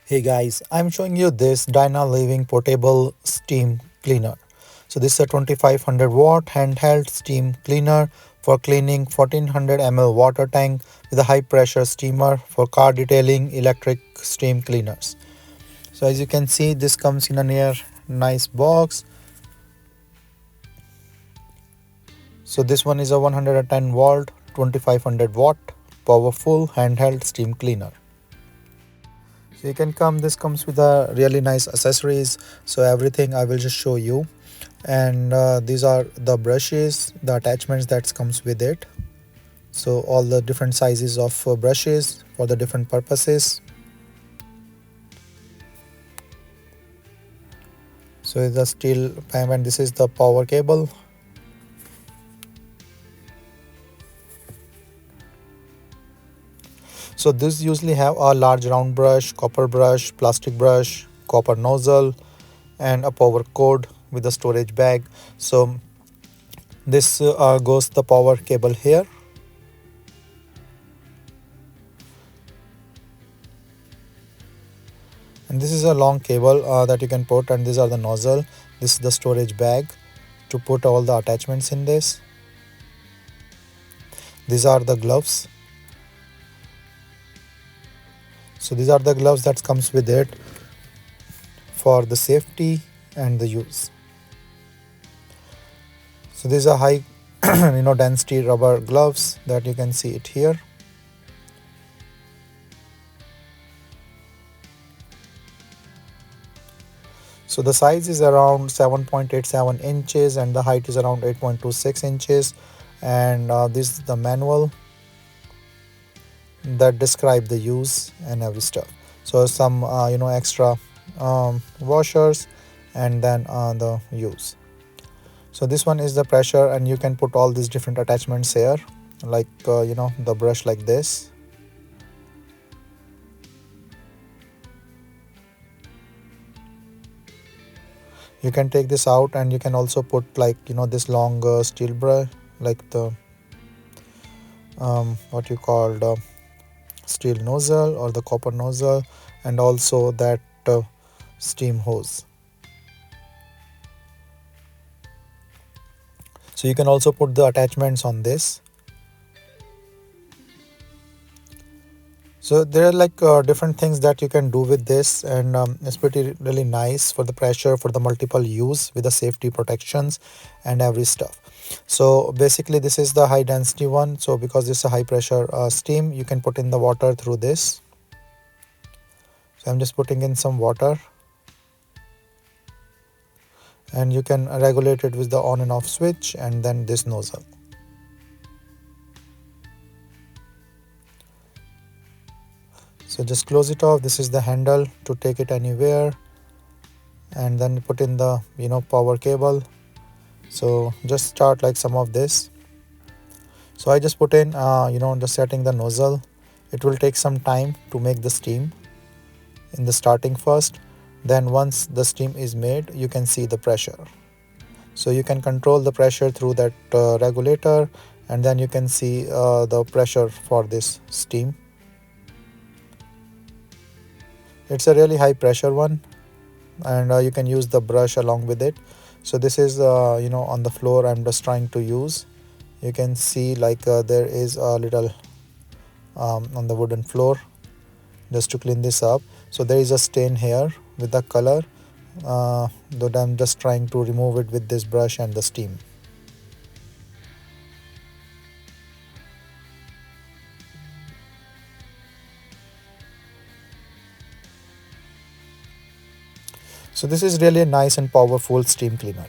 Hey guys, I'm showing you this Dyna-Living portable steam cleaner. So this is a 2500W handheld steam cleaner for cleaning 1400 ml water tank with a high pressure steamer for car detailing electric steam cleaners. So as you can see, this comes in a nice box. So this one is a 110 volt 2500W powerful handheld steam cleaner. So you can come, this comes with a really nice accessories, so everything I will just show you. And these are the brushes, the attachments that comes with it. So all the different sizes of brushes for the different purposes. So the steel pipe, and this is the power cable. So this usually have a large round brush, copper brush, plastic brush, copper nozzle, and a power cord with a storage bag. So this goes the power cable here. And this is a long cable that you can put, and these are the nozzle. This is the storage bag to put all the attachments in this. These are the gloves. So these are the gloves that comes with it for the safety and the use. So these are high density rubber gloves that you can see it here. So the size is around 7.87 inches and the height is around 8.26 inches. And this is the manual that describe the use and every stuff. So some extra washers, and then the use. So this one is the pressure, and you can put all these different attachments here, like the brush like this. You can take this out, and you can also put like this long steel brush, like the what you call the steel nozzle or the copper nozzle, and also that steam hose. So you can also put the attachments on this. So there are like different things that you can do with this, and it's pretty really nice for the pressure, for the multiple use with the safety protections and every stuff. So basically this is the high density one. So because this is a high pressure steam, you can put in the water through this. So I'm just putting in some water, and you can regulate it with the on and off switch, and then this nozzle. So just close it off. This is the handle to take it anywhere, and then put in the power cable. So just start like some of this. So I just put in just setting the nozzle. It will take some time to make the steam in the starting first. Then once the steam is made, you can see the pressure. So you can control the pressure through that regulator, and then you can see the pressure for this steam. It's a really high pressure one, and you can use the brush along with it. So this is on the floor I'm just trying to use. You can see like there is a little on the wooden floor, just to clean this up. So there is a stain here with the color that I'm just trying to remove it with this brush and the steam. So this is really a nice and powerful steam cleaner.